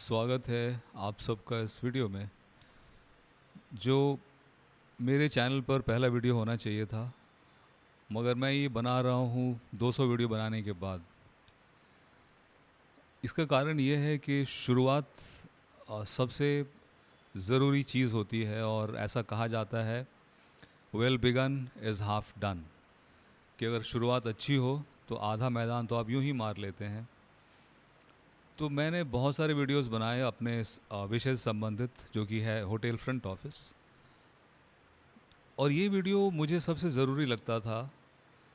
स्वागत है आप सबका इस वीडियो में जो मेरे चैनल पर पहला वीडियो होना चाहिए था, मगर मैं ये बना रहा हूँ 200 वीडियो बनाने के बाद। इसका कारण ये है कि शुरुआत सबसे ज़रूरी चीज़ होती है और ऐसा कहा जाता है well begin is half done, कि अगर शुरुआत अच्छी हो तो आधा मैदान तो आप यूं ही मार लेते हैं। तो मैंने बहुत सारे वीडियोस बनाए अपने विषय से संबंधित, जो कि है होटल फ्रंट ऑफिस, और ये वीडियो मुझे सबसे ज़रूरी लगता था,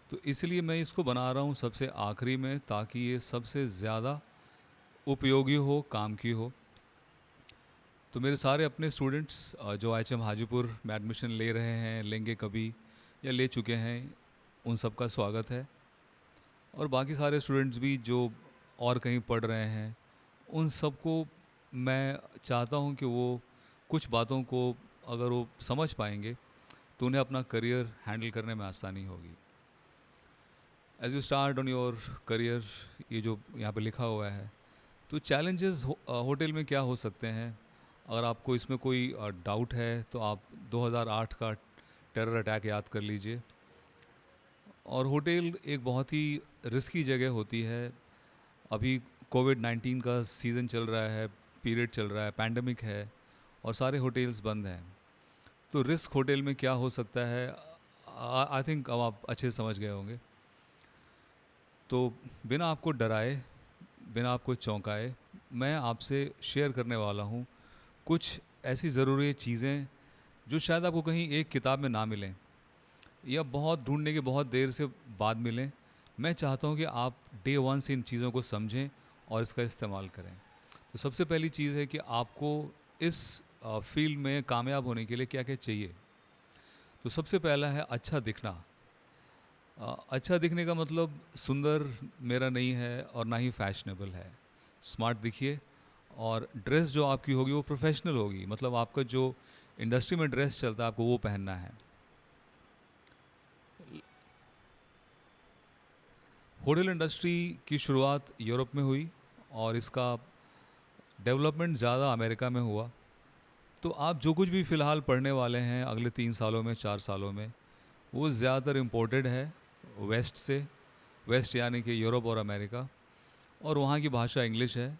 तो इसलिए मैं इसको बना रहा हूँ सबसे आखिरी में, ताकि ये सबसे ज़्यादा उपयोगी हो, काम की हो। तो मेरे सारे अपने स्टूडेंट्स जो एचएम हाजीपुर में एडमिशन ले रहे हैं, लेंगे कभी या ले चुके हैं, उन सब का स्वागत है। और बाकी सारे स्टूडेंट्स भी जो और कहीं पढ़ रहे हैं, उन सबको मैं चाहता हूँ कि वो कुछ बातों को अगर वो समझ पाएंगे तो उन्हें अपना करियर हैंडल करने में आसानी होगी। As you start on your career, ये जो यहाँ पे लिखा हुआ है, तो चैलेंजेस होटल में क्या हो सकते हैं। अगर आपको इसमें कोई डाउट है तो आप 2008 का टेरर अटैक याद कर लीजिए। और होटल एक बहुत ही रिस्की जगह होती है। अभी कोविड-19 का सीज़न चल रहा है, पीरियड चल रहा है, पैंडमिक है और सारे होटल्स बंद हैं। तो रिस्क होटल में क्या हो सकता है, आई थिंक अब आप अच्छे से समझ गए होंगे। तो बिना आपको डराए, बिना आपको चौंकाए, मैं आपसे शेयर करने वाला हूँ कुछ ऐसी ज़रूरी चीज़ें जो शायद आपको कहीं एक किताब में ना मिलें या बहुत ढूंढने के बहुत देर से बाद मिलें। मैं चाहता हूँ कि आप डे वन से इन चीज़ों को समझें और इसका इस्तेमाल करें। तो सबसे पहली चीज़ है कि आपको इस फील्ड में कामयाब होने के लिए क्या क्या चाहिए। तो सबसे पहला है अच्छा दिखना। अच्छा दिखने का मतलब सुंदर मेरा नहीं है और ना ही फैशनेबल है। स्मार्ट दिखिए, और ड्रेस जो आपकी होगी वो प्रोफेशनल होगी, मतलब आपका जो इंडस्ट्री में ड्रेस चलता है आपको वो पहनना है। होटल इंडस्ट्री की शुरुआत यूरोप में हुई और इसका डेवलपमेंट ज़्यादा अमेरिका में हुआ। तो आप जो कुछ भी फ़िलहाल पढ़ने वाले हैं अगले 3 सालों में, 4 सालों में, वो ज़्यादातर इम्पोर्टेड है वेस्ट से। वेस्ट यानी कि यूरोप और अमेरिका, और वहाँ की भाषा इंग्लिश है।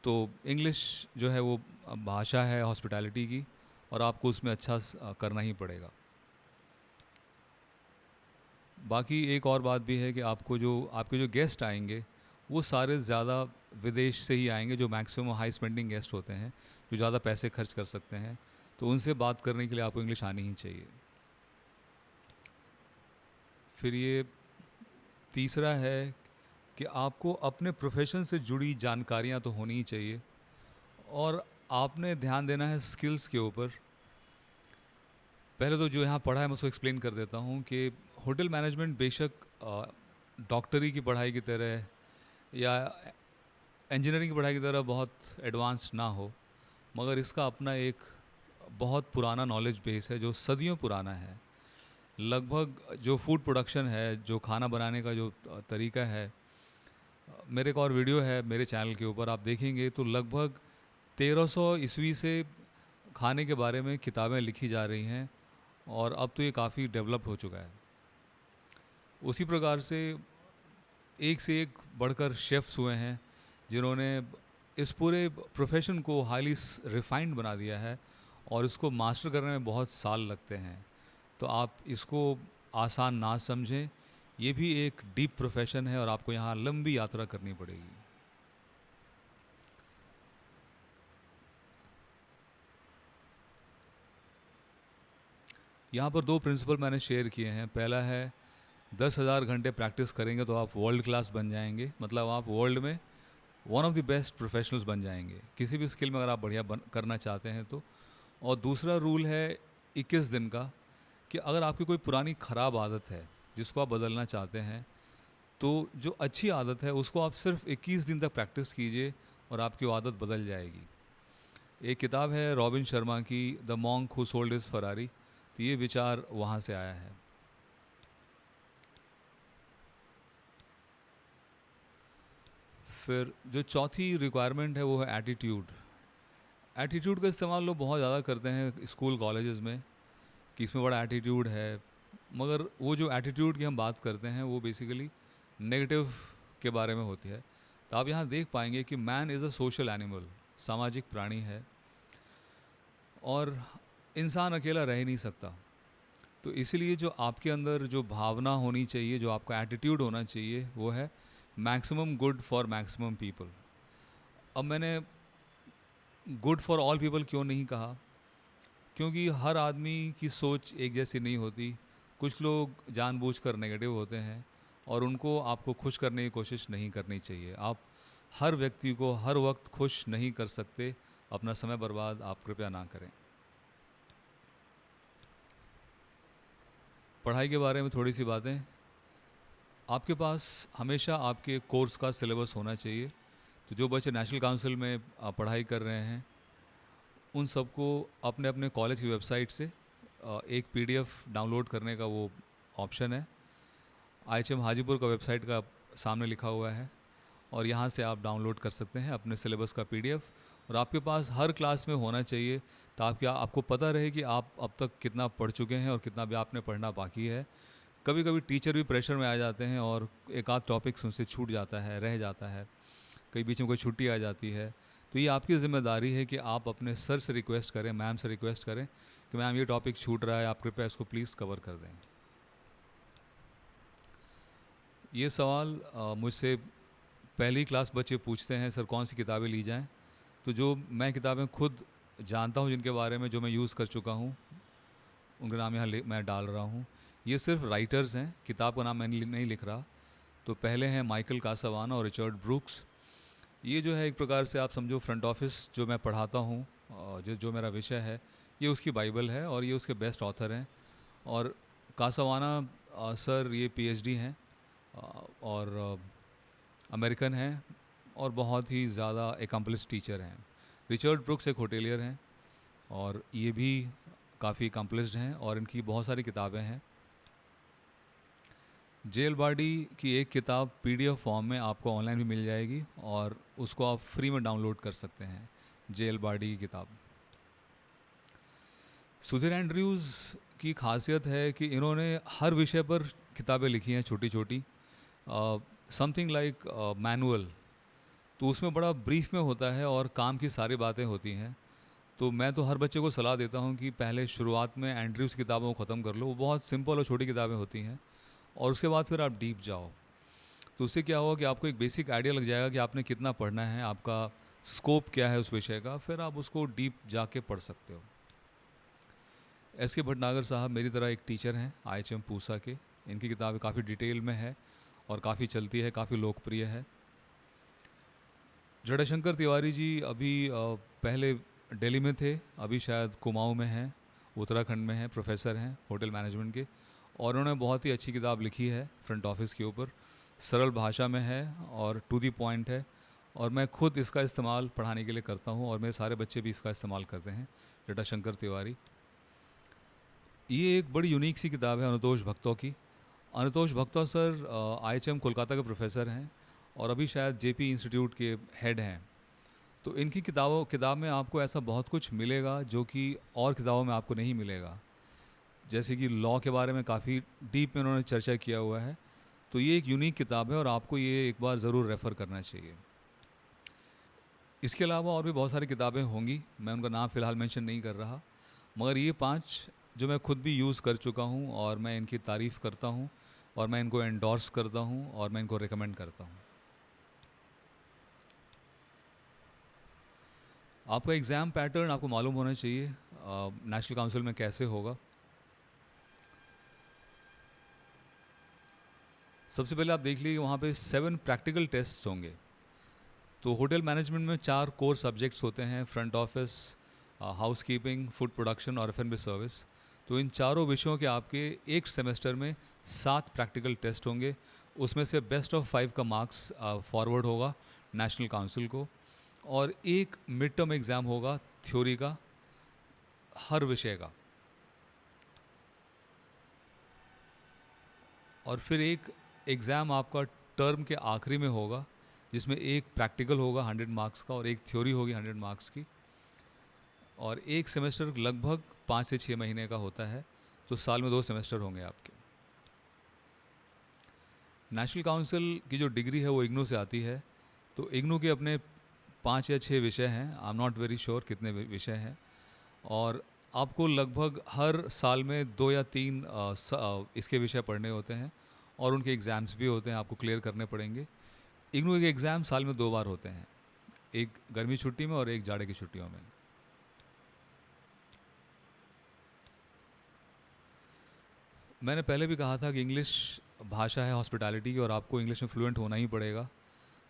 तो इंग्लिश जो है वो भाषा है हॉस्पिटैलिटी की, और आपको उसमें अच्छा करना ही पड़ेगा। बाकी एक और बात भी है कि आपको जो आपके जो गेस्ट आएंगे वो सारे ज़्यादा विदेश से ही आएंगे, जो मैक्सिमम हाई स्पेंडिंग गेस्ट होते हैं, जो ज़्यादा पैसे खर्च कर सकते हैं। तो उनसे बात करने के लिए आपको इंग्लिश आनी ही चाहिए। फिर ये तीसरा है कि आपको अपने प्रोफेशन से जुड़ी जानकारियाँ तो होनी ही चाहिए, और आपने ध्यान देना है स्किल्स के ऊपर। पहले तो जो यहाँ पढ़ा है मैं उसको एक्सप्लेन कर देता हूँ कि होटल मैनेजमेंट बेशक डॉक्टरी की पढ़ाई की तरह या इंजीनियरिंग की पढ़ाई की तरह बहुत एडवांस ना हो, मगर इसका अपना एक बहुत पुराना नॉलेज बेस है जो सदियों पुराना है। लगभग जो फूड प्रोडक्शन है, जो खाना बनाने का जो तरीका है, मेरे एक और वीडियो है मेरे चैनल के ऊपर, आप देखेंगे तो लगभग 1300 ईस्वी से खाने के बारे में किताबें लिखी जा रही हैं, और अब तो ये काफ़ी डेवलप्ड हो चुका है। उसी प्रकार से एक से एक बढ़कर शेफ्स हुए हैं जिन्होंने इस पूरे प्रोफेशन को हाईली रिफाइंड बना दिया है, और इसको मास्टर करने में बहुत साल लगते हैं। तो आप इसको आसान ना समझें, ये भी एक डीप प्रोफेशन है और आपको यहाँ लंबी यात्रा करनी पड़ेगी। यहाँ पर दो प्रिंसिपल मैंने शेयर किए हैं। पहला है 10,000 घंटे प्रैक्टिस करेंगे तो आप वर्ल्ड क्लास बन जाएंगे, मतलब आप वर्ल्ड में one of the best professionals बन जाएंगे किसी भी स्किल में, अगर आप बढ़िया करना चाहते हैं तो। और दूसरा रूल है 21 दिन का, कि अगर आपकी कोई पुरानी ख़राब आदत है जिसको आप बदलना चाहते हैं, तो जो अच्छी आदत है उसको आप सिर्फ 21 दिन तक प्रैक्टिस कीजिए और आपकी वो आदत बदल जाएगी। एक किताब है रॉबिन शर्मा की, the monk who sold his Ferrari, तो ये विचार वहाँ से आया है। फिर जो चौथी रिक्वायरमेंट है वो है एटीट्यूड। एटीट्यूड का इस्तेमाल लोग बहुत ज़्यादा करते हैं स्कूल कॉलेजेस में कि इसमें बड़ा एटीट्यूड है, मगर वो जो एटीट्यूड की हम बात करते हैं वो बेसिकली नेगेटिव के बारे में होती है। तो आप यहाँ देख पाएंगे कि man is a social animal, सामाजिक प्राणी है, और इंसान अकेला रह ही नहीं सकता। तो इसीलिए जो आपके अंदर जो भावना होनी चाहिए, जो आपका एटीट्यूड होना चाहिए, वो है maximum good for maximum people. अब मैंने गुड फॉर ऑल पीपल क्यों नहीं कहा? क्योंकि हर आदमी की सोच एक जैसी नहीं होती। कुछ लोग जानबूझकर नेगेटिव होते हैं और उनको आपको खुश करने की कोशिश नहीं करनी चाहिए। आप हर व्यक्ति को हर वक्त खुश नहीं कर सकते, अपना समय बर्बाद आप कृपया ना करें। पढ़ाई के बारे में थोड़ी सी बातें। आपके पास हमेशा आपके कोर्स का सिलेबस होना चाहिए। तो जो बच्चे नेशनल काउंसिल में पढ़ाई कर रहे हैं, उन सबको अपने अपने कॉलेज की वेबसाइट से एक पीडीएफ डाउनलोड करने का वो ऑप्शन है। आईएचएम हाजीपुर का वेबसाइट का सामने लिखा हुआ है, और यहाँ से आप डाउनलोड कर सकते हैं अपने सिलेबस का पीडीएफ। और आपके पास हर क्लास में होना चाहिए ताकि आपको पता रहे कि आप अब तक कितना पढ़ चुके हैं और कितना भी आपने पढ़ना बाकी है। कभी कभी टीचर भी प्रेशर में आ जाते हैं और एक आध टॉपिक्स उनसे छूट जाता है, रह जाता है, कई बीच में कोई छुट्टी आ जाती है। तो ये आपकी ज़िम्मेदारी है कि आप अपने सर से रिक्वेस्ट करें, मैम से रिक्वेस्ट करें कि मैम ये टॉपिक छूट रहा है, आप कृपया इसको प्लीज़ कवर कर दें। ये सवाल मुझसे पहली क्लास बच्चे पूछते हैं, सर कौन सी किताबें ली जाएं? तो जो मैं किताबें खुद जानता हूँ, जिनके बारे में जो मैं यूज़ कर चुका हूँ, उनका नाम यहाँ मैं डाल रहा हूँ। ये सिर्फ राइटर्स हैं, किताब का नाम मैं नहीं लिख रहा। तो पहले हैं माइकल कासावाना और रिचर्ड ब्रूक्स। ये जो है एक प्रकार से आप समझो फ्रंट ऑफिस जो मैं पढ़ाता हूँ, जो मेरा विषय है, ये उसकी बाइबल है और ये उसके बेस्ट ऑथर हैं। और कासावाना सर ये पीएचडी हैं और अमेरिकन हैं और बहुत ही ज़्यादा एकम्पलिश टीचर हैं। रिचर्ड ब्रूक्स एक होटेलियर हैं और ये भी काफ़ी एकम्पलिश्ड हैं और इनकी बहुत सारी किताबें हैं। जेल बाडी की एक किताब पीडीएफ फॉर्म में आपको ऑनलाइन भी मिल जाएगी और उसको आप फ्री में डाउनलोड कर सकते हैं, जेल बाडी की किताब। सुधीर एंड्रयूज़ की खासियत है कि इन्होंने हर विषय पर किताबें लिखी हैं, छोटी छोटी, समथिंग लाइक मैनुअल। तो उसमें बड़ा ब्रीफ में होता है और काम की सारी बातें होती हैं। तो मैं तो हर बच्चे को सलाह देता हूँ कि पहले शुरुआत में एंड्रयूज़ किताबों को ख़त्म कर लो, वो बहुत सिंपल और छोटी किताबें होती हैं, और उसके बाद फिर आप डीप जाओ। तो उससे क्या होगा कि आपको एक बेसिक आइडिया लग जाएगा कि आपने कितना पढ़ना है, आपका स्कोप क्या है उस विषय का, फिर आप उसको डीप जाके पढ़ सकते हो। एस के भटनागर साहब मेरी तरह एक टीचर हैं आईएचएम पूसा के। इनकी किताबें काफ़ी डिटेल में है और काफ़ी चलती है, काफ़ी लोकप्रिय है। जटाशंकर तिवारी जी अभी पहले दिल्ली में थे, अभी शायद कुमाऊँ में हैं, उत्तराखंड में हैं, प्रोफेसर हैं होटल मैनेजमेंट के, और उन्होंने बहुत ही अच्छी किताब लिखी है फ्रंट ऑफिस के ऊपर। सरल भाषा में है और टू दी पॉइंट है, और मैं खुद इसका इस्तेमाल पढ़ाने के लिए करता हूँ और मेरे सारे बच्चे भी इसका इस्तेमाल करते हैं। जटाशंकर तिवारी, ये एक बड़ी यूनिक सी किताब है अनुतोष भक्तों की। अनुतोष भक्तों सर आईएचएम कोलकाता के प्रोफेसर हैं और अभी शायद जेपी इंस्टीट्यूट के हेड हैं। तो इनकी किताब में आपको ऐसा बहुत कुछ मिलेगा जो कि और किताबों में आपको नहीं मिलेगा। जैसे कि लॉ के बारे में काफ़ी डीप में उन्होंने चर्चा किया हुआ है। तो ये एक यूनिक किताब है और आपको ये एक बार ज़रूर रेफ़र करना चाहिए। इसके अलावा और भी बहुत सारी किताबें होंगी, मैं उनका नाम फ़िलहाल मेंशन नहीं कर रहा, मगर ये 5 जो मैं खुद भी यूज़ कर चुका हूँ और मैं इनकी तारीफ़ करता हूँ और मैं इनको एंडोर्स करता हूँ और मैं इनको रिकमेंड करता हूँ। आपका एग्ज़ाम पैटर्न आपको मालूम होना चाहिए नेशनल काउंसिल में कैसे होगा। सबसे पहले आप देख लीजिए वहाँ पे 7 प्रैक्टिकल टेस्ट होंगे। तो होटल मैनेजमेंट में 4 कोर सब्जेक्ट्स होते हैं, front office, house keeping, food production और एफ&बी सर्विस। तो इन चारों विषयों के आपके एक सेमेस्टर में 7 प्रैक्टिकल टेस्ट होंगे। उसमें से बेस्ट ऑफ 5 का मार्क्स फॉरवर्ड होगा नेशनल काउंसिल को, और एक मिड टर्म एग्ज़ाम होगा थ्योरी का हर विषय का, और फिर एक एग्ज़ाम आपका टर्म के आखिरी में होगा जिसमें एक प्रैक्टिकल होगा 100 मार्क्स का और एक थ्योरी होगी 100 मार्क्स की, और एक सेमेस्टर लगभग 5 से 6 महीने का होता है, तो साल में 2 सेमेस्टर होंगे आपके। नेशनल काउंसिल की जो डिग्री है वो इग्नू से आती है, तो इग्नू के अपने 5 या 6 विषय हैं, I am not very sure कितने विषय हैं, और आपको लगभग हर साल में 2 या 3 इसके विषय पढ़ने होते हैं, और उनके एग्ज़ाम्स भी होते हैं, आपको क्लियर करने पड़ेंगे। इग्नू के एग्ज़ाम साल में 2 बार होते हैं, एक गर्मी छुट्टी में और एक जाड़े की छुट्टियों में। मैंने पहले भी कहा था कि इंग्लिश भाषा है हॉस्पिटैलिटी की, और आपको इंग्लिश में फ्लुएंट होना ही पड़ेगा।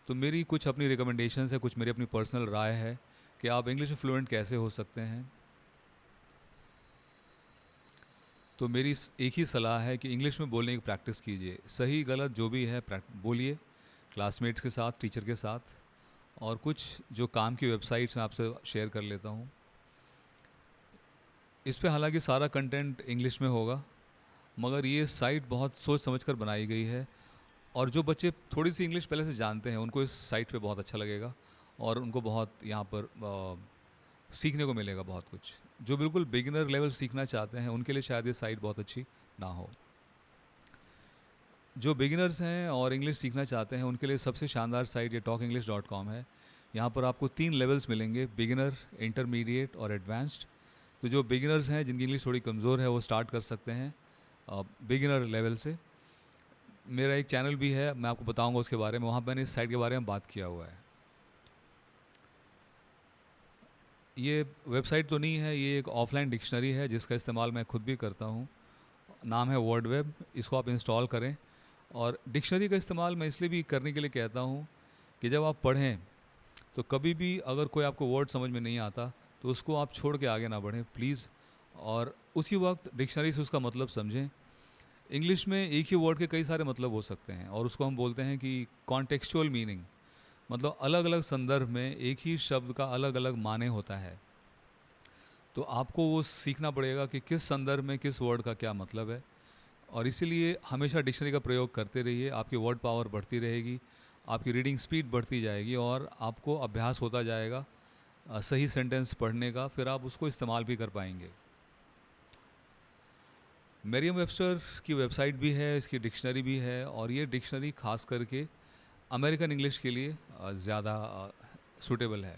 तो मेरी कुछ अपनी रिकमेंडेशंस है, कुछ मेरी अपनी पर्सनल राय है कि आप इंग्लिश में फ्लुएंट कैसे हो सकते हैं। तो मेरी एक ही सलाह है कि इंग्लिश में बोलने की प्रैक्टिस कीजिए, सही गलत जो भी है बोलिए, क्लासमेट्स के साथ, टीचर के साथ, और कुछ जो काम की वेबसाइट्स मैं आपसे शेयर कर लेता हूँ। इस पे हालांकि सारा कंटेंट इंग्लिश में होगा, मगर ये साइट बहुत सोच समझकर बनाई गई है, और जो बच्चे थोड़ी सी इंग्लिश पहले से जानते हैं उनको इस साइट पे बहुत अच्छा लगेगा, और उनको बहुत यहाँ पर सीखने को मिलेगा बहुत कुछ। जो बिल्कुल बिगिनर लेवल सीखना चाहते हैं उनके लिए शायद ये साइट बहुत अच्छी ना हो। जो बिगिनर्स हैं और इंग्लिश सीखना चाहते हैं उनके लिए सबसे शानदार साइट ये talkenglish.com है। यहाँ पर आपको 3 लेवल्स मिलेंगे, बिगिनर, इंटरमीडिएट और एडवांस्ड। तो जो बिगिनर्स हैं, जिनकी इंग्लिश थोड़ी कमज़ोर है, वो स्टार्ट कर सकते हैं बिगिनर लेवल से। मेरा एक चैनल भी है, मैं आपको बताऊंगा उसके बारे में, वहाँ मैंने इस साइट के बारे में बात किया हुआ है। ये वेबसाइट तो नहीं है, ये एक ऑफलाइन डिक्शनरी है जिसका इस्तेमाल मैं खुद भी करता हूँ। नाम है वर्ड वेब, इसको आप इंस्टॉल करें। और डिक्शनरी का इस्तेमाल मैं इसलिए भी करने के लिए कहता हूँ कि जब आप पढ़ें तो कभी भी अगर कोई आपको वर्ड समझ में नहीं आता तो उसको आप छोड़ के आगे ना बढ़ें प्लीज़, और उसी वक्त डिक्शनरी से उसका मतलब समझें। इंग्लिश में एक ही वर्ड के कई सारे मतलब हो सकते हैं, और उसको हम बोलते हैं कि कॉन्टेक्चुअल मीनिंग, मतलब अलग अलग संदर्भ में एक ही शब्द का अलग अलग माने होता है। तो आपको वो सीखना पड़ेगा कि किस संदर्भ में किस वर्ड का क्या मतलब है, और इसीलिए हमेशा डिक्शनरी का प्रयोग करते रहिए, आपकी वर्ड पावर बढ़ती रहेगी, आपकी रीडिंग स्पीड बढ़ती जाएगी, और आपको अभ्यास होता जाएगा सही सेंटेंस पढ़ने का, फिर आप उसको इस्तेमाल भी कर पाएंगे। मेरियम वेबस्टर की वेबसाइट भी है, इसकी डिक्शनरी भी है, और ये डिक्शनरी खास करके अमेरिकन इंग्लिश के लिए ज़्यादा सूटेबल है।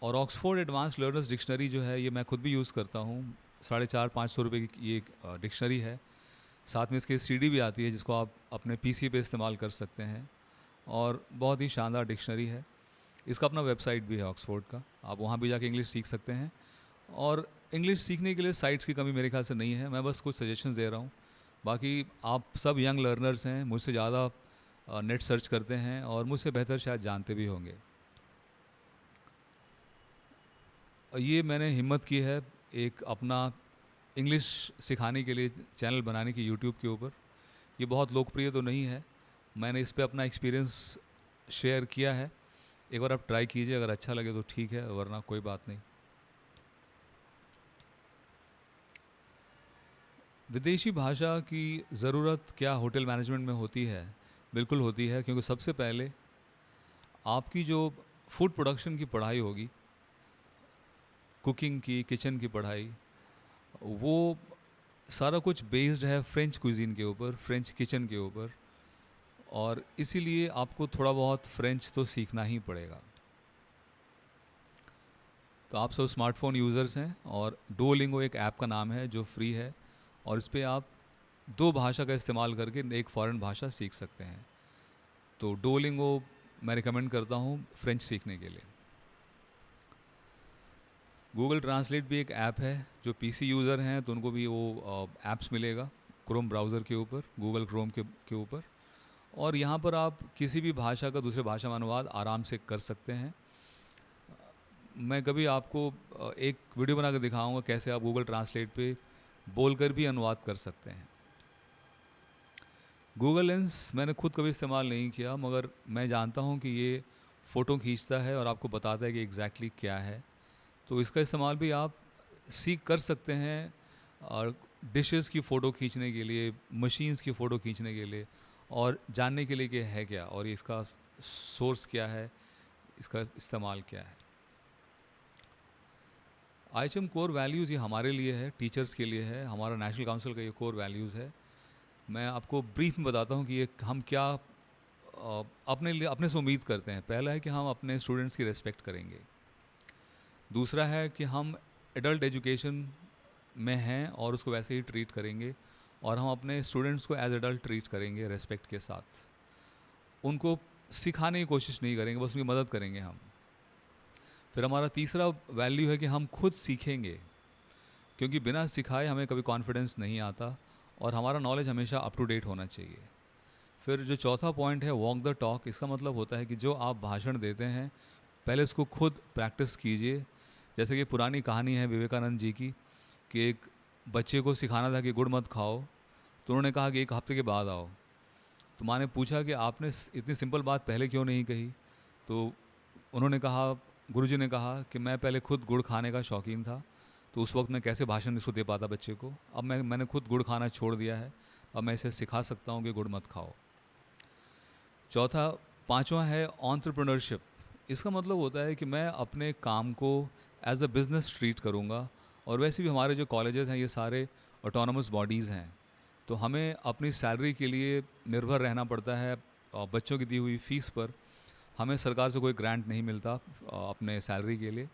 और ऑक्सफोर्ड एडवांस लर्नर्स डिक्शनरी जो है, ये मैं खुद भी यूज़ करता हूँ। 450-500 रुपये की ये डिक्शनरी है, साथ में इसकी सीडी भी आती है जिसको आप अपने पीसी पे इस्तेमाल कर सकते हैं, और बहुत ही शानदार डिक्शनरी है। इसका अपना वेबसाइट भी है ऑक्सफोर्ड का, आप वहाँ भी जाके इंग्लिश सीख सकते हैं। और इंग्लिश सीखने के लिए साइट्स की कमी मेरे ख्याल से नहीं है, मैं बस कुछ सजेशंस दे रहा हूँ। बाकी आप सब यंग लर्नर्स हैं, मुझसे ज़्यादा नेट सर्च करते हैं, और मुझसे बेहतर शायद जानते भी होंगे। ये मैंने हिम्मत की है एक अपना इंग्लिश सिखाने के लिए चैनल बनाने की यूट्यूब के ऊपर। ये बहुत लोकप्रिय तो नहीं है, मैंने इस पे अपना एक्सपीरियंस शेयर किया है। एक बार आप ट्राई कीजिए, अगर अच्छा लगे तो ठीक है, वरना कोई बात नहीं। विदेशी भाषा की ज़रूरत क्या होटल मैनेजमेंट में होती है? बिल्कुल होती है, क्योंकि सबसे पहले आपकी जो फूड प्रोडक्शन की पढ़ाई होगी, कुकिंग की, किचन की पढ़ाई, वो सारा कुछ बेस्ड है फ्रेंच क्विज़ीन के ऊपर, फ्रेंच किचन के ऊपर, और इसीलिए आपको थोड़ा बहुत फ्रेंच तो सीखना ही पड़ेगा। तो आप सब स्मार्टफोन यूज़र्स हैं, और डुओलिंगो एक ऐप का नाम है जो फ्री है, और इस पर आप 2 भाषा का इस्तेमाल करके एक फ़ॉरेन भाषा सीख सकते हैं। तो डुओलिंगो मैं रिकमेंड करता हूँ फ्रेंच सीखने के लिए। गूगल ट्रांसलेट भी एक ऐप है, जो पीसी यूज़र हैं तो उनको भी वो ऐप्स मिलेगा क्रोम ब्राउज़र के ऊपर, गूगल क्रोम के ऊपर, और यहाँ पर आप किसी भी भाषा का दूसरे भाषा में अनुवाद आराम से कर सकते हैं। मैं कभी आपको एक वीडियो बना कर दिखाऊँगा कैसे आप गूगल ट्रांसलेट पे बोलकर भी अनुवाद कर सकते हैं। गूगल लेंस मैंने खुद कभी इस्तेमाल नहीं किया, मगर मैं जानता हूँ कि ये फ़ोटो खींचता है और आपको बताता है कि एग्जैक्टली क्या है। तो इसका इस्तेमाल भी आप सीख कर सकते हैं, और डिशेस की फ़ोटो खींचने के लिए, मशीन्स की फ़ोटो खींचने के लिए, और जानने के लिए कि है क्या और ये इसका सोर्स क्या है, इसका इस्तेमाल क्या है। आईएचएम कोर वैल्यूज़ ये हमारे लिए है, टीचर्स के लिए है, हमारा नेशनल काउंसिल का ये कोर वैल्यूज़ है। मैं आपको ब्रीफ में बताता हूँ कि ये हम क्या अपने लिए अपने से उम्मीद करते हैं। पहला है कि हम अपने स्टूडेंट्स की रिस्पेक्ट करेंगे। दूसरा है कि हम एडल्ट एजुकेशन में हैं और उसको वैसे ही ट्रीट करेंगे, और हम अपने स्टूडेंट्स को एज एडल्ट ट्रीट करेंगे रेस्पेक्ट के साथ। उनको सिखाने की कोशिश नहीं करेंगे, बस उनकी मदद करेंगे हम। फिर हमारा तीसरा वैल्यू है कि हम खुद सीखेंगे, क्योंकि बिना सिखाए हमें कभी कॉन्फिडेंस नहीं आता, और हमारा नॉलेज हमेशा अप टू डेट होना चाहिए। फिर जो चौथा पॉइंट है वॉक द टॉक, इसका मतलब होता है कि जो आप भाषण देते हैं पहले इसको खुद प्रैक्टिस कीजिए। जैसे कि पुरानी कहानी है विवेकानंद जी की, कि एक बच्चे को सिखाना था कि गुड़ मत खाओ, तो उन्होंने कहा कि 1 हफ्ते के बाद आओ। तो माँ ने पूछा कि आपने इतनी सिंपल बात पहले क्यों नहीं कही। तो उन्होंने कहा, गुरुजी ने कहा कि मैं पहले खुद गुड़ खाने का शौकीन था, तो उस वक्त मैं कैसे भाषण इसको दे पाता बच्चे को। अब मैंने खुद गुड़ खाना छोड़ दिया है, अब मैं इसे सिखा सकता हूँ कि गुड़ मत खाओ। चौथा, पांचवा है एंटरप्रेन्योरशिप। इसका मतलब होता है कि मैं अपने काम को एज अ बिज़नेस ट्रीट करूँगा। और वैसे भी हमारे जो कॉलेजेस हैं ये सारे ऑटोनमस बॉडीज़ हैं, तो हमें अपनी सैलरी के लिए निर्भर रहना पड़ता है बच्चों की दी हुई फ़ीस पर। हमें सरकार से कोई ग्रांट नहीं मिलता अपने सैलरी के लिए।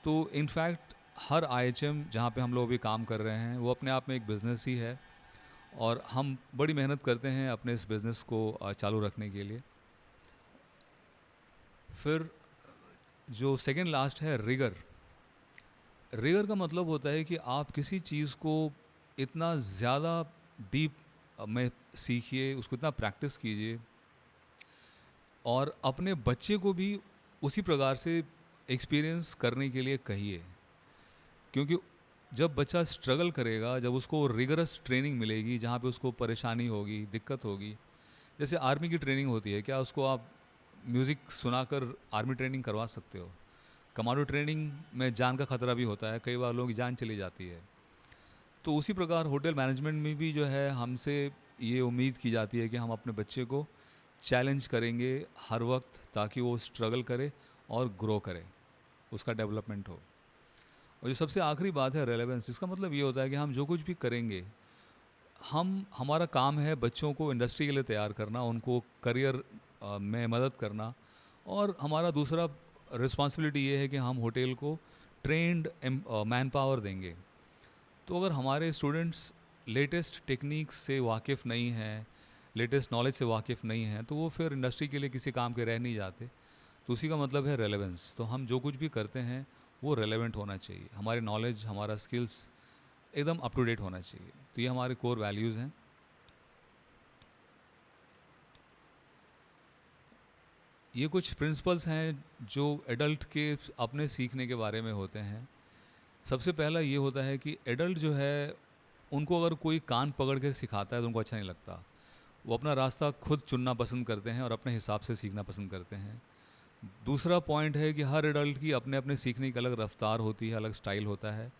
तो इनफैक्ट हर आईएचएम जहाँ पे हम लोग अभी काम कर रहे हैं वो अपने आप में एक बिज़नेस ही है, और हम बड़ी मेहनत करते हैं अपने इस बिज़नेस को चालू रखने के लिए। फिर जो सेकेंड लास्ट है रिगर। रिगर का मतलब होता है कि आप किसी चीज़ को इतना ज़्यादा डीप में सीखिए, उसको इतना प्रैक्टिस कीजिए, और अपने बच्चे को भी उसी प्रकार से एक्सपीरियंस करने के लिए कहिए। क्योंकि जब बच्चा स्ट्रगल करेगा, जब उसको रिगरस ट्रेनिंग मिलेगी जहाँ पे उसको परेशानी होगी, दिक्कत होगी। जैसे आर्मी की ट्रेनिंग होती है, क्या उसको आप म्यूज़िक सुनाकर आर्मी ट्रेनिंग करवा सकते हो? कमांडो ट्रेनिंग में जान का खतरा भी होता है, कई बार लोगों की जान चली जाती है। तो उसी प्रकार होटल मैनेजमेंट में भी जो है हमसे ये उम्मीद की जाती है कि हम अपने बच्चे को चैलेंज करेंगे हर वक्त, ताकि वो स्ट्रगल करे और ग्रो करे, उसका डेवलपमेंट हो। और जो सबसे आखिरी बात है रेलेवेंस। इसका मतलब ये होता है कि हम जो कुछ भी करेंगे, हमारा काम है बच्चों को इंडस्ट्री के लिए तैयार करना, उनको करियर में मदद करना। और हमारा दूसरा रिस्पॉन्सिबिलिटी ये है कि हम होटल को ट्रेंड मैन पावर देंगे। तो अगर हमारे स्टूडेंट्स लेटेस्ट टेक्निक्स से वाकिफ़ नहीं हैं, लेटेस्ट नॉलेज से वाकिफ़ नहीं हैं, तो वो फिर इंडस्ट्री के लिए किसी काम के रह नहीं जाते। तो उसी का मतलब है रेलेवेंस। तो हम जो कुछ भी करते हैं वो रेलेवेंट होना चाहिए, हमारी नॉलेज, हमारा स्किल्स एकदम अप टू डेट होना चाहिए। तो ये हमारे कोर वैल्यूज़ हैं। ये कुछ प्रिंसिपल्स हैं जो एडल्ट के अपने सीखने के बारे में होते हैं। सबसे पहला ये होता है कि एडल्ट जो है, उनको अगर कोई कान पकड़ के सिखाता है तो उनको अच्छा नहीं लगता। वो अपना रास्ता खुद चुनना पसंद करते हैं और अपने हिसाब से सीखना पसंद करते हैं। दूसरा पॉइंट है कि हर एडल्ट की अपने अपने सीखने की अलग रफ्तार होती है, अलग स्टाइल होता है,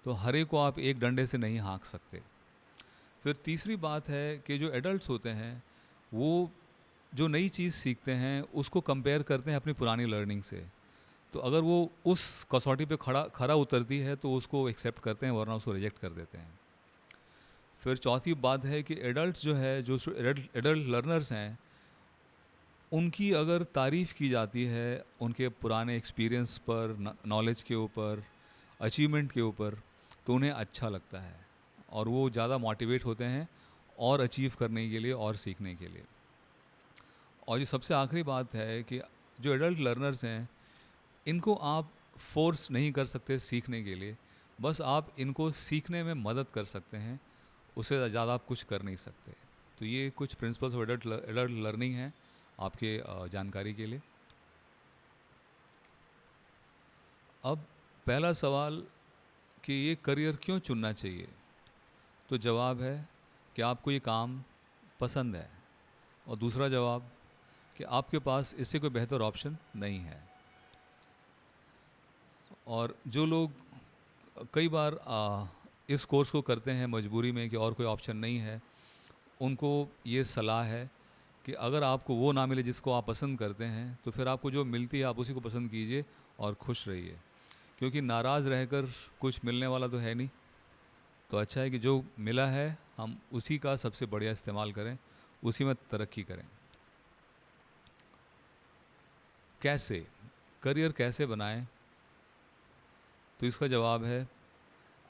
तो हर एक को आप एक डंडे से नहीं हाँक सकते। फिर तीसरी बात है कि जो एडल्ट्स होते हैं वो जो नई चीज़ सीखते हैं उसको कंपेयर करते हैं अपनी पुरानी लर्निंग से। तो अगर वो उस कसौटी पे खरा उतरती है तो उसको एक्सेप्ट करते हैं, वरना उसको रिजेक्ट कर देते हैं। फिर चौथी बात है कि एडल्ट्स जो है, जो एडल्ट लर्नर्स हैं, उनकी अगर तारीफ़ की जाती है उनके पुराने एक्सपीरियंस पर, नॉलेज के ऊपर, अचीवमेंट के ऊपर, तो उन्हें अच्छा लगता है और वो ज़्यादा मोटिवेट होते हैं और अचीव करने के लिए और सीखने के लिए। और ये सबसे आखिरी बात है कि जो एडल्ट लर्नर्स हैं, इनको आप फोर्स नहीं कर सकते सीखने के लिए, बस आप इनको सीखने में मदद कर सकते हैं, उससे ज़्यादा आप कुछ कर नहीं सकते। तो ये कुछ प्रिंसिपल्स ऑफ एडल्ट लर्निंग हैं आपके जानकारी के लिए। अब पहला सवाल कि ये करियर क्यों चुनना चाहिए, तो जवाब है कि आपको ये काम पसंद है, और दूसरा जवाब कि आपके पास इससे कोई बेहतर ऑप्शन नहीं है। और जो लोग कई बार इस कोर्स को करते हैं मजबूरी में कि और कोई ऑप्शन नहीं है, उनको ये सलाह है कि अगर आपको वो ना मिले जिसको आप पसंद करते हैं, तो फिर आपको जो मिलती है आप उसी को पसंद कीजिए और खुश रहिए, क्योंकि नाराज़ रहकर कुछ मिलने वाला तो है नहीं। तो अच्छा है कि जो मिला है हम उसी का सबसे बढ़िया इस्तेमाल करें, उसी में तरक्की करें। कैसे करियर कैसे बनाएं? तो इसका जवाब है,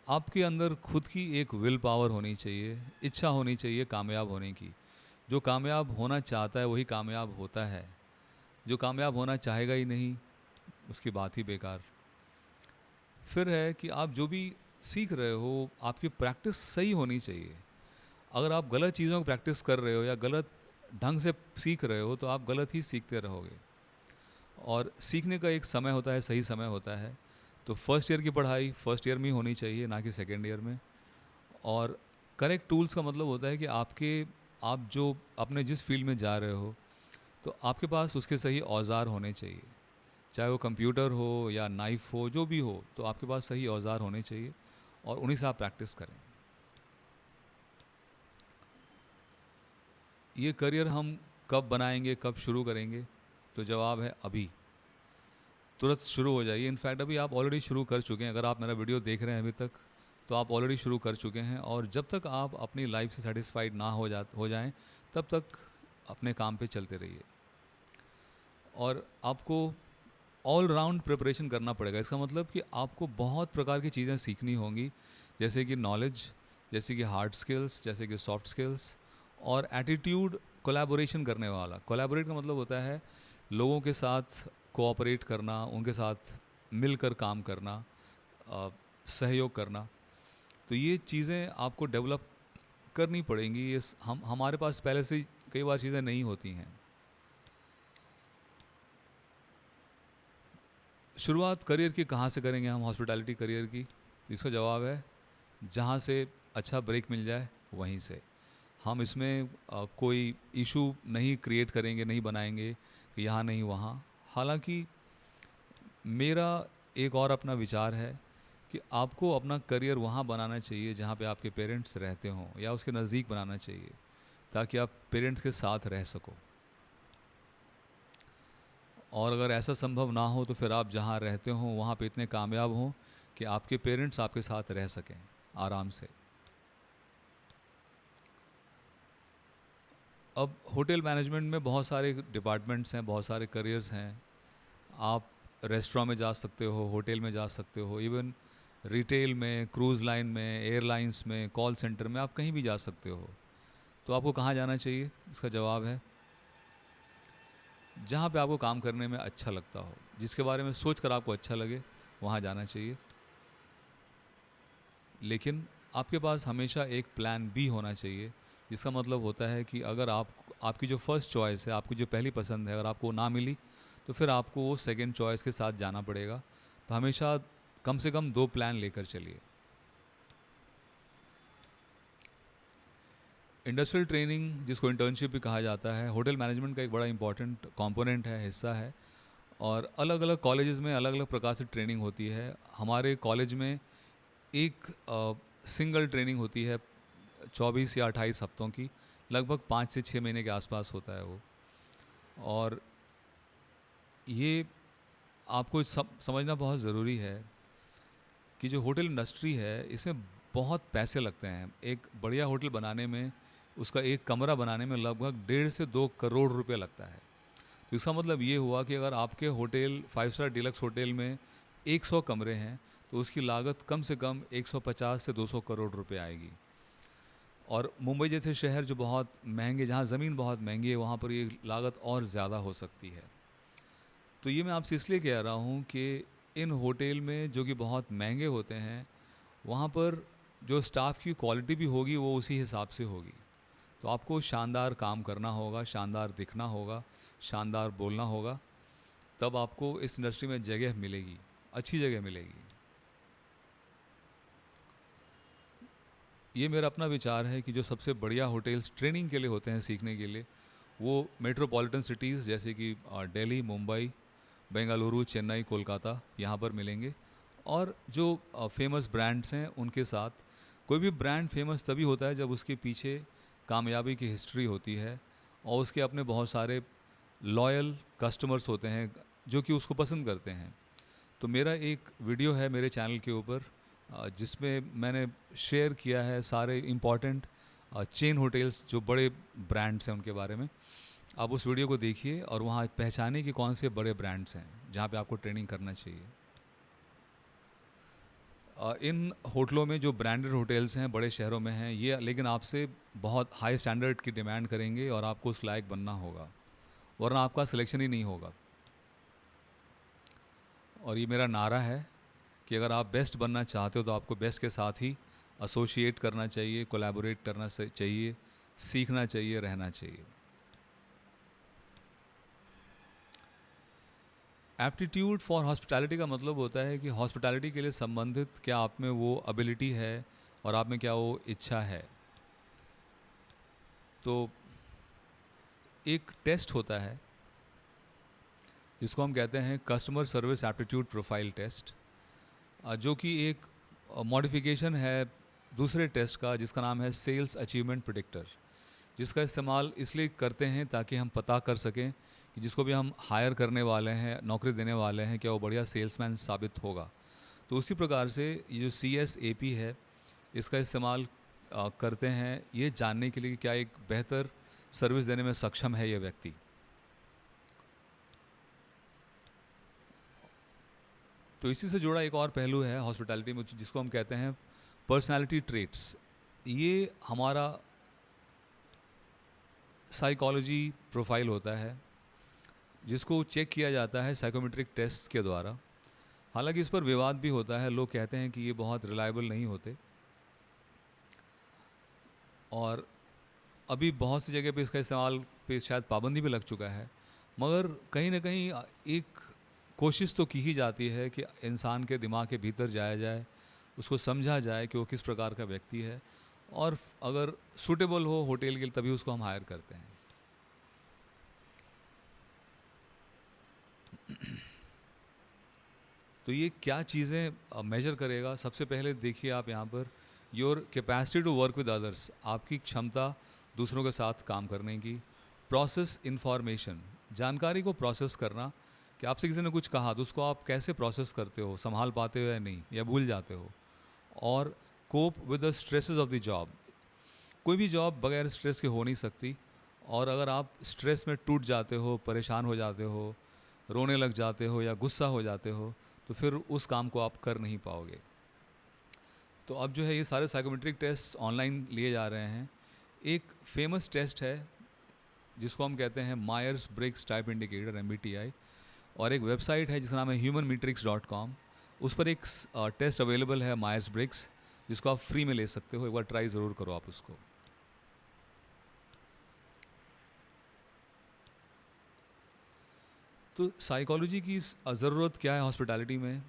आपके अंदर खुद की एक विल पावर होनी चाहिए, इच्छा होनी चाहिए कामयाब होने की। जो कामयाब होना चाहता है वही कामयाब होता है, जो कामयाब होना चाहेगा ही नहीं उसकी बात ही बेकार। फिर है कि आप जो भी सीख रहे हो आपकी प्रैक्टिस सही होनी चाहिए। अगर आप गलत चीज़ों को प्रैक्टिस कर रहे हो या गलत ढंग से सीख रहे हो तो आप गलत ही सीखते रहोगे। और सीखने का एक समय होता है, सही समय होता है। तो फर्स्ट ईयर की पढ़ाई फर्स्ट ईयर में ही होनी चाहिए, ना कि सेकेंड ईयर में। और करेक्ट टूल्स का मतलब होता है कि आप जो अपने जिस फील्ड में जा रहे हो तो आपके पास उसके सही औजार होने चाहिए, चाहे वो कंप्यूटर हो या नाइफ हो, जो भी हो, तो आपके पास सही औजार होने चाहिए और उन्हीं से आप प्रैक्टिस करें। ये करियर हम कब बनाएंगे, कब शुरू करेंगे? तो जवाब है अभी, तुरंत शुरू हो जाइए। इनफैक्ट अभी आप ऑलरेडी शुरू कर चुके हैं। अगर आप मेरा वीडियो देख रहे हैं अभी तक, तो आप ऑलरेडी शुरू कर चुके हैं। और जब तक आप अपनी लाइफ से सेटिस्फाइड ना हो जाएं, तब तक अपने काम पे चलते रहिए। और आपको ऑल राउंड प्रिपरेशन करना पड़ेगा। इसका मतलब कि आपको बहुत प्रकार की चीज़ें सीखनी होंगी, जैसे कि नॉलेज, जैसे कि हार्ड स्किल्स, जैसे कि सॉफ्ट स्किल्स, और एटीट्यूड, कोलैबोरेशन करने वाला। कोलैबोरेट का मतलब होता है लोगों के साथ कोऑपरेट करना, उनके साथ मिलकर काम करना, सहयोग करना। तो ये चीज़ें आपको डेवलप करनी पड़ेंगी। ये हम हमारे पास पहले से ही कई बार चीज़ें नहीं होती हैं। शुरुआत करियर की कहाँ से करेंगे हम, हॉस्पिटैलिटी करियर की? तो इसका जवाब है, जहाँ से अच्छा ब्रेक मिल जाए वहीं से। हम इसमें कोई इशू नहीं क्रिएट करेंगे, नहीं बनाएंगे कि यहाँ नहीं वहाँ। हालांकि मेरा एक और अपना विचार है कि आपको अपना करियर वहाँ बनाना चाहिए जहाँ पे आपके पेरेंट्स रहते हों, या उसके नज़दीक बनाना चाहिए, ताकि आप पेरेंट्स के साथ रह सको। और अगर ऐसा संभव ना हो तो फिर आप जहाँ रहते हो वहाँ पे इतने कामयाब हों कि आपके पेरेंट्स आपके साथ रह सकें आराम से। अब होटल मैनेजमेंट में बहुत सारे डिपार्टमेंट्स हैं, बहुत सारे करियर्स हैं। आप रेस्टोरेंट में जा सकते हो, होटल में जा सकते हो, इवन रिटेल में, क्रूज़ लाइन में, एयरलाइंस में, कॉल सेंटर में, आप कहीं भी जा सकते हो। तो आपको कहाँ जाना चाहिए? इसका जवाब है, जहाँ पे आपको काम करने में अच्छा लगता हो, जिसके बारे में सोच कर आपको अच्छा लगे, वहाँ जाना चाहिए। लेकिन आपके पास हमेशा एक प्लान बी होना चाहिए, जिसका मतलब होता है कि अगर आपकी जो फर्स्ट चॉइस है, आपकी जो पहली पसंद है, अगर आपको ना मिली तो फिर आपको वो सेकंड चॉइस के साथ जाना पड़ेगा। तो हमेशा कम से कम 2 प्लान लेकर चलिए। इंडस्ट्रियल ट्रेनिंग, जिसको इंटर्नशिप भी कहा जाता है, होटल मैनेजमेंट का एक बड़ा इंपॉर्टेंट कंपोनेंट है, हिस्सा है। और अलग अलग कॉलेजेस में अलग अलग प्रकार से ट्रेनिंग होती है। हमारे कॉलेज में एक सिंगल ट्रेनिंग होती है 24 या 28 हफ्तों की, लगभग 5 से 6 महीने के आसपास होता है वो। और ये आपको समझना बहुत ज़रूरी है कि जो होटल इंडस्ट्री है इसमें बहुत पैसे लगते हैं। एक बढ़िया होटल बनाने में, उसका एक कमरा बनाने में लगभग 1.5 से 2 करोड़ रुपए लगता है। तो इसका मतलब ये हुआ कि अगर आपके होटल 5 स्टार डिलक्स होटल में 100 कमरे हैं तो उसकी लागत कम से कम 150 से 200 करोड़ रुपए आएगी। और मुंबई जैसे शहर जो बहुत महंगे, जहाँ ज़मीन बहुत महंगी है, वहाँ पर ये लागत और ज़्यादा हो सकती है। तो ये मैं आपसे इसलिए कह रहा हूँ कि इन होटल में जो कि बहुत महंगे होते हैं, वहाँ पर जो स्टाफ की क्वालिटी भी होगी वो उसी हिसाब से होगी। तो आपको शानदार काम करना होगा, शानदार दिखना होगा, शानदार बोलना होगा, तब आपको इस इंडस्ट्री में जगह मिलेगी, अच्छी जगह मिलेगी। ये मेरा अपना विचार है कि जो सबसे बढ़िया होटल्स ट्रेनिंग के लिए होते हैं, सीखने के लिए, वो मेट्रोपॉलिटन सिटीज़ जैसे कि दिल्ली, मुंबई, बेंगलुरु, चेन्नई, कोलकाता, यहाँ पर मिलेंगे। और जो फेमस ब्रांड्स हैं उनके साथ। कोई भी ब्रांड फेमस तभी होता है जब उसके पीछे कामयाबी की हिस्ट्री होती है और उसके अपने बहुत सारे लॉयल कस्टमर्स होते हैं जो कि उसको पसंद करते हैं। तो मेरा एक वीडियो है मेरे चैनल के ऊपर जिसमें मैंने शेयर किया है सारे इम्पॉर्टेंट चेन होटल्स जो बड़े ब्रांड्स हैं उनके बारे में। आप उस वीडियो को देखिए और वहाँ पहचानिए कि कौन से बड़े ब्रांड्स हैं जहाँ पे आपको ट्रेनिंग करना चाहिए। इन होटलों में जो ब्रांडेड होटल्स हैं बड़े शहरों में हैं ये, लेकिन आपसे बहुत हाई स्टैंडर्ड की डिमांड करेंगे और आपको उस लायक बनना होगा, वरना आपका सिलेक्शन ही नहीं होगा। और ये मेरा नारा है कि अगर आप बेस्ट बनना चाहते हो तो आपको बेस्ट के साथ ही एसोसिएट करना चाहिए, कोलैबोरेट करना चाहिए, सीखना चाहिए, रहना चाहिए। एप्टीट्यूड फॉर हॉस्पिटैलिटी का मतलब होता है कि हॉस्पिटैलिटी के लिए संबंधित क्या आप में वो एबिलिटी है और आप में क्या वो इच्छा है। तो एक टेस्ट होता है जिसको हम कहते हैं customer service aptitude profile test, जो कि एक मॉडिफिकेशन है दूसरे टेस्ट का जिसका नाम है सेल्स अचीवमेंट प्रिडिक्टर, जिसका इस्तेमाल इसलिए करते हैं ताकि हम पता कर सकें कि जिसको भी हम हायर करने वाले हैं, नौकरी देने वाले हैं, क्या वो बढ़िया सेल्समैन साबित होगा। तो उसी प्रकार से ये जो CSAP है इसका इस्तेमाल करते हैं ये जानने के लिए कि क्या एक बेहतर सर्विस देने में सक्षम है ये व्यक्ति। तो इसी से जुड़ा एक और पहलू है हॉस्पिटैलिटी में जिसको हम कहते हैं पर्सनालिटी ट्रेट्स। ये हमारा साइकोलॉजी प्रोफाइल होता है जिसको चेक किया जाता है साइकोमेट्रिक टेस्ट के द्वारा। हालांकि इस पर विवाद भी होता है, लोग कहते हैं कि ये बहुत रिलायबल नहीं होते और अभी बहुत सी जगह पे इसका इस्तेमाल पे शायद पाबंदी भी लग चुका है, मगर कहीं ना कहीं एक कोशिश तो की ही जाती है कि इंसान के दिमाग के भीतर जाया जाए, उसको समझा जाए कि वो किस प्रकार का व्यक्ति है और अगर सूटेबल हो होटल के लिए तभी उसको हम हायर करते हैं। तो ये क्या चीज़ें मेजर करेगा? सबसे पहले देखिए आप यहाँ पर your capacity to work with others, आपकी क्षमता दूसरों के साथ काम करने की। प्रोसेस इंफॉर्मेशन, जानकारी को प्रोसेस करना, कि आपसे किसी ने कुछ कहा तो उसको आप कैसे प्रोसेस करते हो, संभाल पाते हो या नहीं, या भूल जाते हो। और cope with the stresses of the job, कोई भी जॉब बगैर स्ट्रेस के हो नहीं सकती, और अगर आप स्ट्रेस में टूट जाते हो, परेशान हो जाते हो, रोने लग जाते हो या गुस्सा हो जाते हो तो फिर उस काम को आप कर नहीं पाओगे। तो अब जो है ये सारे साइकोमेट्रिक टेस्ट ऑनलाइन लिए जा रहे हैं। एक फेमस टेस्ट है जिसको हम कहते हैं Myers Briggs type indicator MBTI, और एक वेबसाइट है जिसका नाम है humanmetrics.com। उस पर एक टेस्ट अवेलेबल है मायर्स ब्रिग्स, जिसको आप फ्री में ले सकते हो, एक बार ट्राई ज़रूर करो आप उसको। तो साइकोलॉजी की ज़रूरत क्या है हॉस्पिटैलिटी में?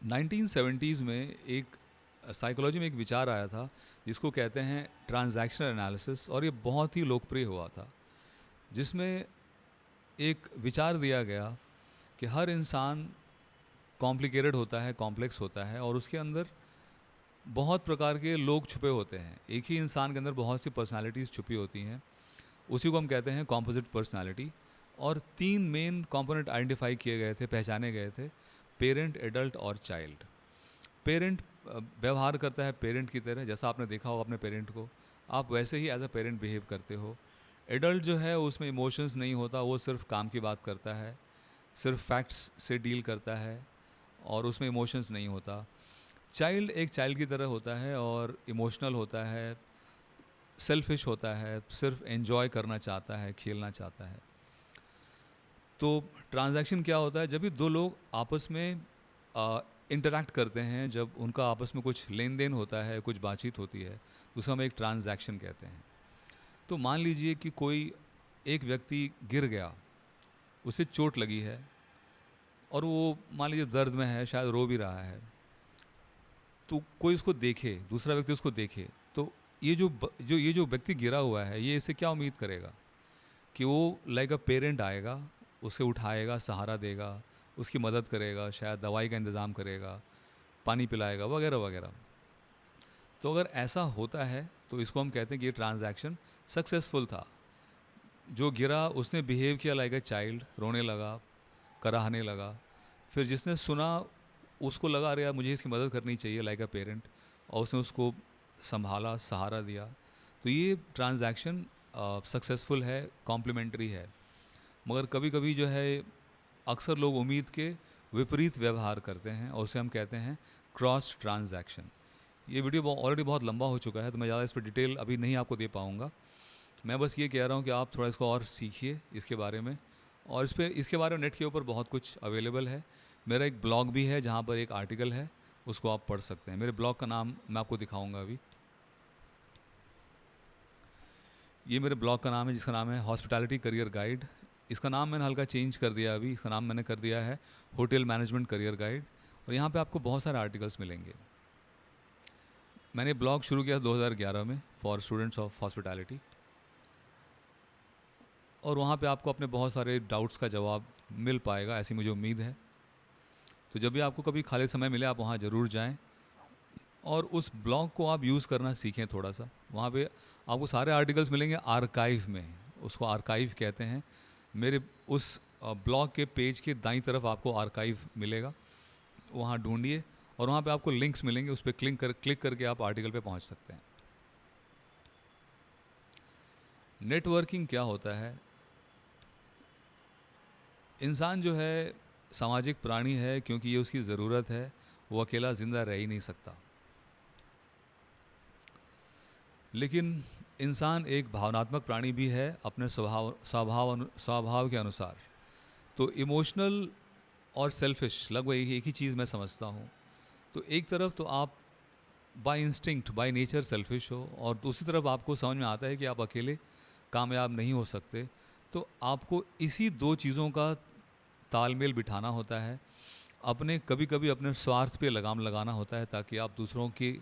1970s में एक साइकोलॉजी में एक विचार आया था जिसको कहते हैं ट्रांजैक्शनल एनालिसिस, और ये बहुत ही लोकप्रिय हुआ था, जिसमें एक विचार दिया गया कि हर इंसान कॉम्प्लिकेटेड होता है, कॉम्प्लेक्स होता है, और उसके अंदर बहुत प्रकार के लोग छुपे होते हैं। एक ही इंसान के अंदर बहुत सी पर्सनालिटीज़ छुपी होती हैं, उसी को हम कहते हैं कॉम्पोजिट पर्सनालिटी। और 3 मेन कंपोनेंट आइडेंटिफाई किए गए थे, पहचाने गए थे, पेरेंट, एडल्ट और चाइल्ड। पेरेंट व्यवहार करता है पेरेंट की तरह, जैसा आपने देखा होगा अपने पेरेंट को, आप वैसे ही एज अ पेरेंट बिहेव करते हो। एडल्ट जो है उसमें इमोशंस नहीं होता, वो सिर्फ काम की बात करता है, सिर्फ फैक्ट्स से डील करता है और उसमें इमोशंस नहीं होता। चाइल्ड एक चाइल्ड की तरह होता है और इमोशनल होता है, सेल्फिश होता है, सिर्फ एंजॉय करना चाहता है, खेलना चाहता है। तो ट्रांजैक्शन क्या होता है? जब भी दो लोग आपस में इंटरेक्ट करते हैं, जब उनका आपस में कुछ लेन देन होता है, कुछ बातचीत होती है, तो उसे हम एक ट्रांजैक्शन कहते हैं। तो मान लीजिए कि कोई एक व्यक्ति गिर गया, उसे चोट लगी है और वो मान लीजिए दर्द में है, शायद रो भी रहा है, तो कोई उसको देखे, दूसरा व्यक्ति उसको देखे, तो ये जो व्यक्ति गिरा हुआ है ये इससे क्या उम्मीद करेगा कि वो लाइक अ पेरेंट आएगा, उसे उठाएगा, सहारा देगा, उसकी मदद करेगा, शायद दवाई का इंतज़ाम करेगा, पानी पिलाएगा, वगैरह वगैरह। तो अगर ऐसा होता है तो इसको हम कहते हैं कि ये ट्रांजैक्शन सक्सेसफुल था। जो गिरा उसने बिहेव किया लाइक ए चाइल्ड, रोने लगा, कराहने लगा। फिर जिसने सुना उसको लगा अरे यार मुझे इसकी मदद करनी चाहिए लाइक अ पेरेंट, और उसने उसको संभाला, सहारा दिया। तो ये ट्रांजैक्शन सक्सेसफुल है, कॉम्प्लीमेंट्री है। मगर कभी कभी जो है अक्सर लोग उम्मीद के विपरीत व्यवहार करते हैं और उसे हम कहते हैं क्रॉस ट्रांजैक्शन। ये वीडियो ऑलरेडी बहुत लंबा हो चुका है तो मैं ज़्यादा इस पर डिटेल अभी नहीं आपको दे पाऊँगा। मैं बस ये कह रहा हूँ कि आप थोड़ा इसको और सीखिए इसके बारे में, और इसके बारे में नेट के ऊपर बहुत कुछ अवेलेबल है। मेरा एक ब्लॉग भी है जहाँ पर एक आर्टिकल है, उसको आप पढ़ सकते हैं। मेरे ब्लॉग का नाम मैं आपको दिखाऊंगा अभी। ये मेरे ब्लॉग का नाम है जिसका नाम है हॉस्पिटैलिटी करियर गाइड। इसका नाम मैंने हल्का चेंज कर दिया अभी, इसका नाम मैंने कर दिया है होटल मैनेजमेंट करियर गाइड। और यहाँ पे आपको बहुत सारे आर्टिकल्स मिलेंगे। मैंने ब्लॉग शुरू किया 2011 में फॉर स्टूडेंट्स ऑफ हॉस्पिटैलिटी, और वहाँ पे आपको अपने बहुत सारे डाउट्स का जवाब मिल पाएगा, ऐसी मुझे उम्मीद है। तो जब भी आपको कभी खाली समय मिले आप वहाँ ज़रूर जाएं और उस ब्लॉग को आप यूज़ करना सीखें थोड़ा सा। वहाँ पे आपको सारे आर्टिकल्स मिलेंगे आर्काइव में, उसको आर्काइव कहते हैं। मेरे उस ब्लॉग के पेज के दाईं तरफ आपको आर्काइव मिलेगा, वहाँ ढूंढिए और वहाँ पे आपको लिंक्स मिलेंगे, उस पर क्लिक करके आप आर्टिकल पे पहुँच सकते हैं। नेटवर्किंग क्या होता है? इंसान जो है सामाजिक प्राणी है, क्योंकि ये उसकी ज़रूरत है, वो अकेला ज़िंदा रह ही नहीं सकता। लेकिन इंसान एक भावनात्मक प्राणी भी है अपने स्वभाव के अनुसार। तो इमोशनल और सेल्फिश लगभग एक ही चीज़ मैं समझता हूँ। तो एक तरफ तो आप by instinct, by nature selfish हो, और दूसरी तरफ आपको समझ में आता है कि आप अकेले कामयाब नहीं हो सकते। तो आपको इसी दो चीज़ों का तालमेल बिठाना होता है। अपने कभी कभी अपने स्वार्थ पे लगाम लगाना होता है ताकि आप दूसरों के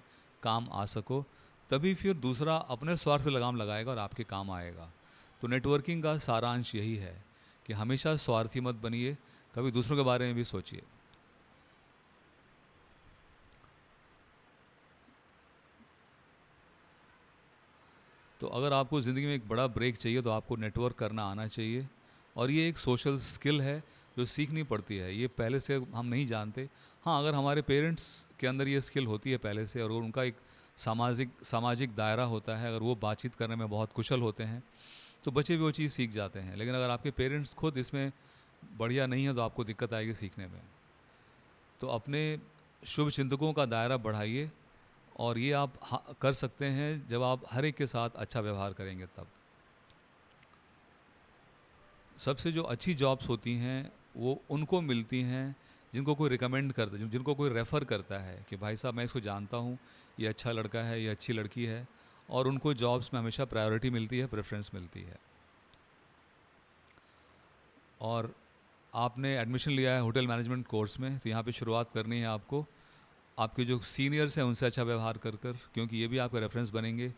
काम आ सको, तभी फिर दूसरा अपने स्वार्थ पे लगाम लगाएगा और आपके काम आएगा। तो नेटवर्किंग का सारांश यही है कि हमेशा स्वार्थी मत बनिए, कभी दूसरों के बारे में भी सोचिए। तो अगर आपको ज़िंदगी में एक बड़ा ब्रेक चाहिए तो आपको नेटवर्क करना आना चाहिए, और ये एक सोशल स्किल है जो सीखनी पड़ती है, ये पहले से हम नहीं जानते। हाँ, अगर हमारे पेरेंट्स के अंदर ये स्किल होती है पहले से, और उनका एक सामाजिक दायरा होता है, अगर वो बातचीत करने में बहुत कुशल होते हैं तो बच्चे भी वो चीज़ सीख जाते हैं। लेकिन अगर आपके पेरेंट्स खुद इसमें बढ़िया नहीं है तो आपको दिक्कत आएगी सीखने में। तो अपने शुभ चिंतकों का दायरा बढ़ाइए, और ये आप कर सकते हैं जब आप हर एक के साथ अच्छा व्यवहार करेंगे तब। सबसे जो अच्छी जॉब्स होती हैं वो उनको मिलती हैं जिनको कोई रिकमेंड करता है, जिनको कोई रेफ़र करता है कि भाई साहब मैं इसको जानता हूँ, ये अच्छा लड़का है, ये अच्छी लड़की है, और उनको जॉब्स में हमेशा प्रायोरिटी मिलती है, प्रेफरेंस मिलती है। और आपने एडमिशन लिया है होटल मैनेजमेंट कोर्स में, तो यहाँ पे शुरुआत करनी है आपको आपके जो सीनियर्स हैं उनसे अच्छा व्यवहार कर कर, क्योंकि ये भी आपका रेफरेंस बनेंगे।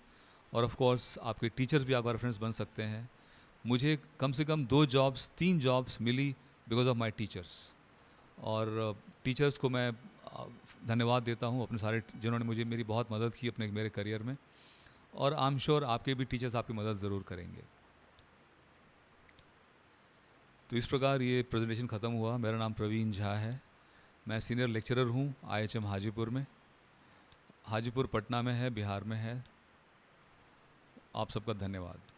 और ऑफ कोर्स आपके टीचर्स भी आपका रेफरेंस बन सकते हैं। मुझे कम से कम 3 जॉब्स मिली बिकॉज ऑफ माय टीचर्स, और टीचर्स को मैं धन्यवाद देता हूँ अपने सारे, जिन्होंने मेरी बहुत मदद की मेरे करियर में। और आई एम श्योर आपके भी टीचर्स आपकी मदद ज़रूर करेंगे। तो इस प्रकार ये प्रेजेंटेशन ख़त्म हुआ। मेरा नाम प्रवीण झा है, मैं सीनियर लेक्चरर हूँ IHM हाजीपुर में। हाजीपुर पटना में है, बिहार में है। आप सबका धन्यवाद।